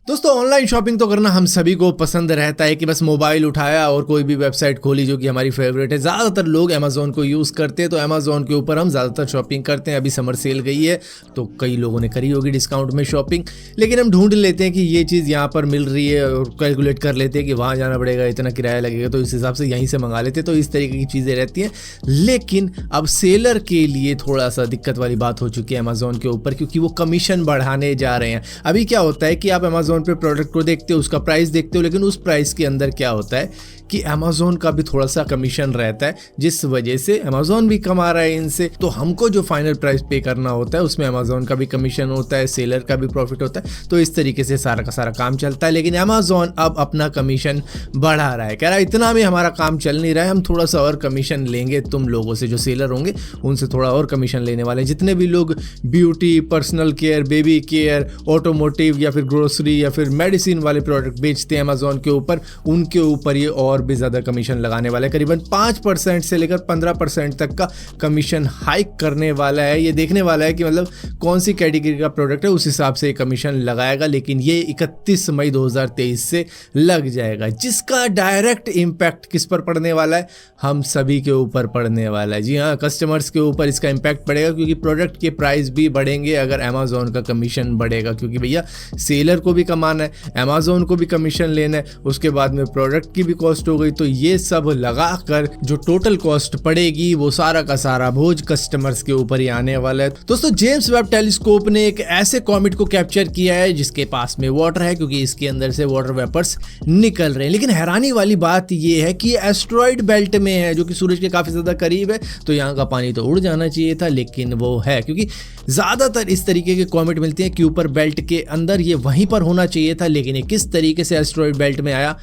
दोस्तों online shopping तो करना हम सभी को पसंद रहता है कि बस मोबाइल उठाया और कोई भी वेबसाइट खोली जो कि हमारी फेवरेट है। ज़्यादातर लोग अमेज़ॉन को यूज़ करते हैं, तो अमेज़ॉन के ऊपर हम ज़्यादातर शॉपिंग करते हैं। अभी समर सेल गई है तो कई लोगों ने करी होगी डिस्काउंट में शॉपिंग, लेकिन हम ढूंढ लेते हैं कि ये चीज़ यहाँ पर मिल रही है और कैलकुलेट कर लेते हैं कि वहाँ जाना पड़ेगा, इतना किराया लगेगा, तो इस हिसाब से यहीं से मंगा लेते हैं। तो इस तरीके की चीज़ें रहती हैं। लेकिन अब सेलर के लिए थोड़ा सा दिक्कत वाली बात हो चुकी है अमेज़ॉन के ऊपर, क्योंकि वो कमीशन बढ़ाने जा रहे हैं। अभी क्या होता है कि आप अमेज़ॉन पे प्रोडक्ट को देखते हो, उसका प्राइस देखते हो, लेकिन उस प्राइस के अंदर क्या होता है कि अमेज़ॉन का भी थोड़ा सा कमीशन रहता है, जिस वजह से अमेज़ॉन भी कमा रहा है इनसे। तो हमको जो फाइनल प्राइस पे करना होता है उसमें अमेज़ॉन का भी कमीशन होता है, सेलर का भी प्रॉफिट होता है। तो इस तरीके से सारा का सारा काम चलता है। लेकिन अमेज़ॉन अब अपना कमीशन बढ़ा रहा है, कह रहा है इतना भी हमारा काम चल नहीं रहा है, हम थोड़ा सा और कमीशन लेंगे तुम लोगों से, जो सेलर होंगे उनसे थोड़ा और कमीशन लेने वाले हैं। जितने भी लोग beauty, personal care, baby care, automotive या फिर ग्रोसरी या फिर मेडिसिन वाले प्रोडक्ट बेचते हैं अमेज़ॉन के ऊपर, उनके ऊपर ये और भी ज़्यादा कमीशन लगाने वाला है। करीबन 5% से लेकर 15% तक का कमीशन हाइक करने वाला है। ये देखने वाला है कि मतलब कौन सी कैटेगरी का प्रोडक्ट है, उस हिसाब से कमीशन लगाएगा। लेकिन ये 31 मई 2023 से लग जाएगा, जिसका डायरेक्ट इम्पैक्ट किस पर पड़ने वाला है? हम सभी के ऊपर पड़ने वाला है। जी हाँ, कस्टमर्स के ऊपर इसका इम्पैक्ट पड़ेगा, क्योंकि प्रोडक्ट के प्राइस भी बढ़ेंगे अगर अमेज़ॉन का कमीशन बढ़ेगा। क्योंकि भैया सेलर को भी कमाना है, अमेज़ॉन को भी कमीशन लेना है, उसके बाद में प्रोडक्ट की भी कॉस्ट हो गई। तो ये सब लगा कर जो टोटल कॉस्ट पड़ेगी वो सारा का सारा बोझ कस्टमर्स के ऊपर ही आने वाला है। दोस्तों जेम्स वेब टेलीस्कोप ने एक ऐसे कॉमेट को कैप्चर किया है जिसके पास में वाटर है, क्योंकि इसके अंदर से वाटर वेपर्स निकल रहे हैं। लेकिन हैरानी वाली बात ये है कि एस्टेरॉयड बेल्ट में है, जो कि सूरज के काफी ज्यादा करीब है। तो यहाँ का पानी तो उड़ जाना चाहिए था, लेकिन वो है, क्योंकि ज्यादातर इस तरीके के कॉमेट मिलते हैं कि ऊपर बेल्ट के अंदर, ये वहीं पर होना चाहिए था। लेकिन ये किस तरीके से एस्टेरॉयड बेल्ट में आया,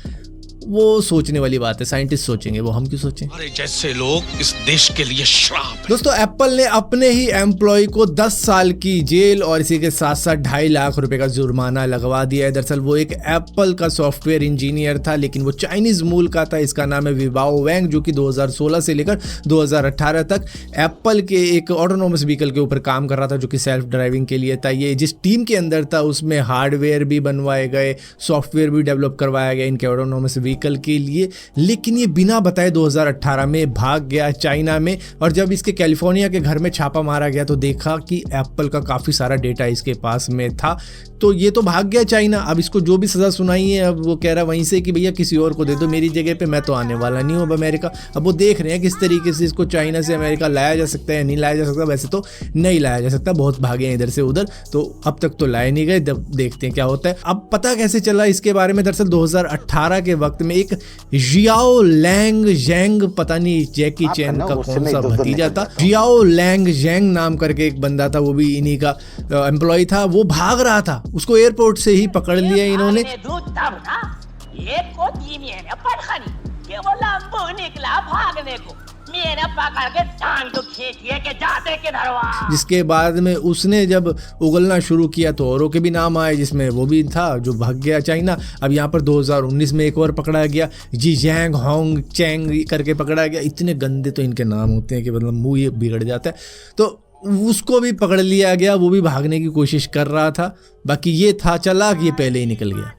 वो सोचने वाली बात है। साइंटिस्ट सोचेंगे, वो हम क्यों सोचें? अरे जैसे लोग इस देश के लिए श्राप है। दोस्तों एप्पल ने अपने ही एम्प्लॉय को 10 साल की जेल और इसी के साथ साथ 2.5 लाख रुपए का जुर्माना लगवा दिया है। दरअसल वो एक एप्पल का सॉफ्टवेयर इंजीनियर था, लेकिन वो चाइनीज मूल का था। इसका नाम है विबाओ वैंग, जो कि 2016 से लेकर 2018 तक एप्पल के एक ऑटोनोमस व्हीकल के ऊपर काम कर रहा था, जो कि सेल्फ ड्राइविंग के लिए था। ये जिस टीम के अंदर था उसमें हार्डवेयर भी बनवाए गए, सॉफ्टवेयर भी डेवलप करवाया गया इनके ऑटोनोमस व्हीकल के लिए। लेकिन ये बिना बताए 2018 में भाग गया चाइना में। और जब इसके कैलिफोर्निया के घर में छापा मारा गया तो देखा कि एप्पल का काफी सारा डेटा इसके पास में था। तो ये तो भाग गया चाइना। अब इसको जो भी सजा सुनाई है, अब वो कह रहा वहीं से कि भैया किसी और को दे दो, मेरी जगह पे मैं तो आने वाला नहीं हूँ अब अमेरिका। अब वो देख रहे हैं किस तरीके से इसको चाइना से अमेरिका लाया जा सकता है, नहीं लाया जा सकता। वैसे तो नहीं लाया जा सकता, बहुत भागे हैं इधर से उधर, तो अब तक तो लाए नहीं गए। देखते हैं क्या होता है। अब पता कैसे चला इसके बारे में? दरअसल 2018 के वक्त में एक जियाओ लैंग जैंग, पता नहीं जैकी चैन का कौन सा भतीजा था, जियाओ लैंग जैंग नाम करके एक बंदा था, वो भी इन्हीं का एम्प्लॉय था। वो भाग रहा था, उसको एयरपोर्ट से ही पकड़ लिया इन्होंने। जिसके बाद में उसने जब उगलना शुरू किया तो औरों के भी नाम आए, जिसमें वो भी था जो भाग गया चाइना। अब यहाँ पर 2019 में एक और पकड़ा गया, जी जैंग होंग चैंग करके पकड़ा गया। इतने गंदे तो इनके नाम होते हैं कि मतलब मुंह ये बिगड़ जाता है। तो उसको भी पकड़ लिया गया, वो भी भागने की कोशिश कर रहा था। बाकी ये था चालाक, ये पहले ही निकल गया।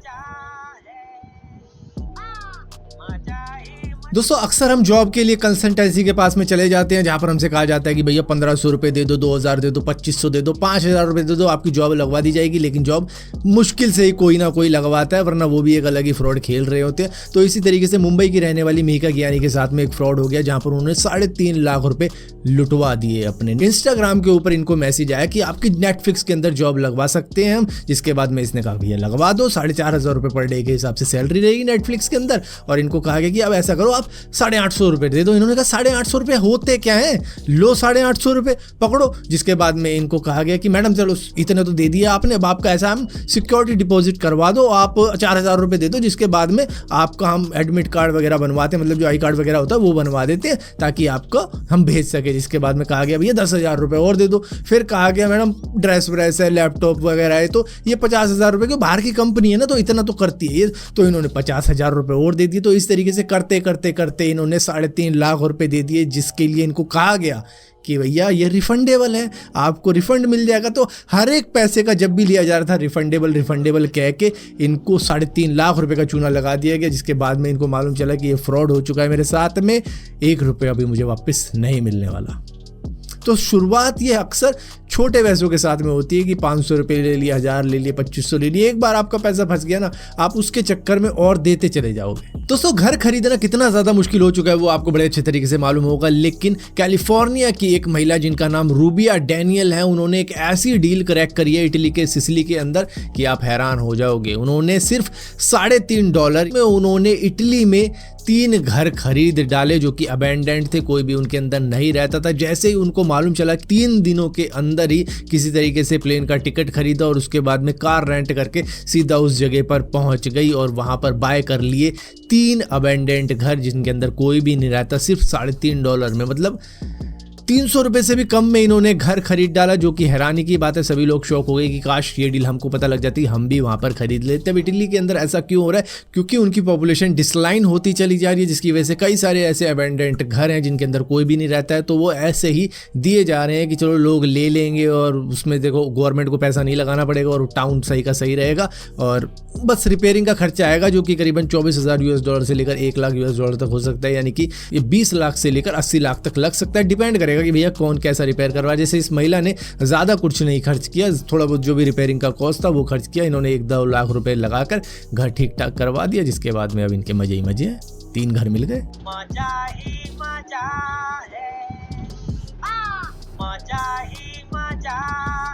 दोस्तों अक्सर हम जॉब के लिए कंसल्टेंसी के पास में चले जाते हैं, जहाँ पर हमसे कहा जाता है कि भैया 1500 रुपये दे दो, 2000 दे दो, 2500 दे दो, 5000 रुपये दे दो, आपकी जॉब लगवा दी जाएगी। लेकिन जॉब मुश्किल से ही कोई ना कोई लगवाता है, वरना वो भी एक अलग ही फ्रॉड खेल रहे होते हैं। तो इसी तरीके से मुंबई की रहने वाली मिका ज्ञानी के साथ में एक फ्रॉड हो गया, जहाँ पर उन्होंने 3.5 लाख रुपये लुटवा दिए अपने। इंस्टाग्राम के ऊपर इनको मैसेज आया कि आपकी नेटफ्लिक्स के अंदर जॉब लगवा सकते हैं हम। जिसके बाद में इसने कहा भैया लगवा दो, 4500 रुपये पर डे के हिसाब से सैलरी रहेगी नेटफ्लिक्स के अंदर। और इनको कहा गया कि अब ऐसा करो, आप 850 रुपये दे दो। इन्होंने कहा 850 रुपये होते क्या हैं, लो 850 रुपये पकड़ो। जिसके बाद में इनको कहा गया कि मैडम चलो इतने तो दे दिया आपने, अब आपका ऐसा हम सिक्योरिटी डिपॉजिट करवा दो, आप 4000 रुपये दे दो। जिसके बाद में आपका हम एडमिट कार्ड वगैरह बनवाते हैं, मतलब जो आई कार्ड वगैरह होता है वो बनवा देते हैं, ताकि आपको हम भेज सके। जिसके बाद में कहा गया भैया 10,000 रुपये और दे दो। फिर कहा गया मैडम ड्रेस व्रेस है, लैपटॉप वगैरह है, तो ये 50,000 रुपये की बाहर की कंपनी है ना, तो इतना तो करती है ये। तो इन्होंने 50,000 रुपये और दे दिए। तो इस तरीके से करते करते करते इन्होंने 3.5 लाख रुपए दे दिए, जिसके लिए इनको कहा गया कि भैया ये रिफंडेबल है, आपको रिफंड मिल जाएगा। तो हर एक पैसे का जब भी लिया जा रहा था रिफंडेबल कह के इनको 3.5 लाख रुपए का चूना लगा दिया गया, जिसके बाद में इनको मालूम चला कि ये फ्रॉड हो चुका है मेरे साथ में, 1 रुपया भी मुझे वापस नहीं मिलने वाला। तो शुरुआत ये अक्सर छोटे पैसों के साथ में होती है कि 500 रुपये ले लिए, 1000 ले लिए, 2500 ले लिए। एक बार आपका पैसा फंस गया ना, आप उसके चक्कर में और देते चले जाओगे। दोस्तों, घर खरीदना कितना ज़्यादा मुश्किल हो चुका है वो आपको बड़े अच्छे तरीके से मालूम होगा, लेकिन कैलिफोर्निया की एक महिला जिनका नाम रूबिया डैनियल है, उन्होंने एक ऐसी डील क्रैक करी है इटली के सिसिली के अंदर कि आप हैरान हो जाओगे। उन्होंने सिर्फ $3.5 में उन्होंने इटली में 3 घर खरीद डाले जो कि अबेंडेंट थे, कोई भी उनके अंदर नहीं रहता था। जैसे ही उनको मालूम चला 3 दिनों के अंदर ही किसी तरीके से प्लेन का टिकट खरीदा और उसके बाद में कार रेंट करके सीधा उस जगह पर पहुंच गई और वहां पर बाय कर लिए 3 अबेंडेंट घर जिनके अंदर कोई भी नहीं रहता, सिर्फ $3.5 में। मतलब 300 रुपये से भी कम में इन्होंने घर खरीद डाला, जो कि हैरानी की बात है। सभी लोग शौक हो गए कि काश ये डील हमको पता लग जाती, हम भी वहाँ पर खरीद लेते। अब इटली के अंदर ऐसा क्यों हो रहा है? क्योंकि उनकी पॉपुलेशन डिक्लाइन होती चली जा रही है, जिसकी वजह से कई सारे ऐसे अबेंडेंट घर हैं जिनके अंदर कोई भी नहीं रहता है, तो वो ऐसे ही दिए जा रहे हैं कि चलो लोग ले लेंगे और उसमें देखो गवर्नमेंट को पैसा नहीं लगाना पड़ेगा और टाउन सही का सही रहेगा और बस रिपेयरिंग का खर्चा आएगा, जो कि करीबन $24,000 से लेकर $1 लाख तक हो सकता है। यानी कि ये 20 लाख से लेकर 80 लाख तक लग सकता है, डिपेंड करेगा कि भैया कौन कैसा रिपेयर करवा। जैसे इस महिला ने ज़्यादा कुछ नहीं खर्च किया, थोड़ा बहुत जो भी रिपेयरिंग का कॉस्ट था वो खर्च किया। इन्होंने 1-2 लाख रुपए लगाकर घर ठीक ठाक करवा दिया, जिसके बाद में अब इनके मजे ही मजे हैं, 3 घर मिल गए। मजा ही मजा है, मजा ही मजा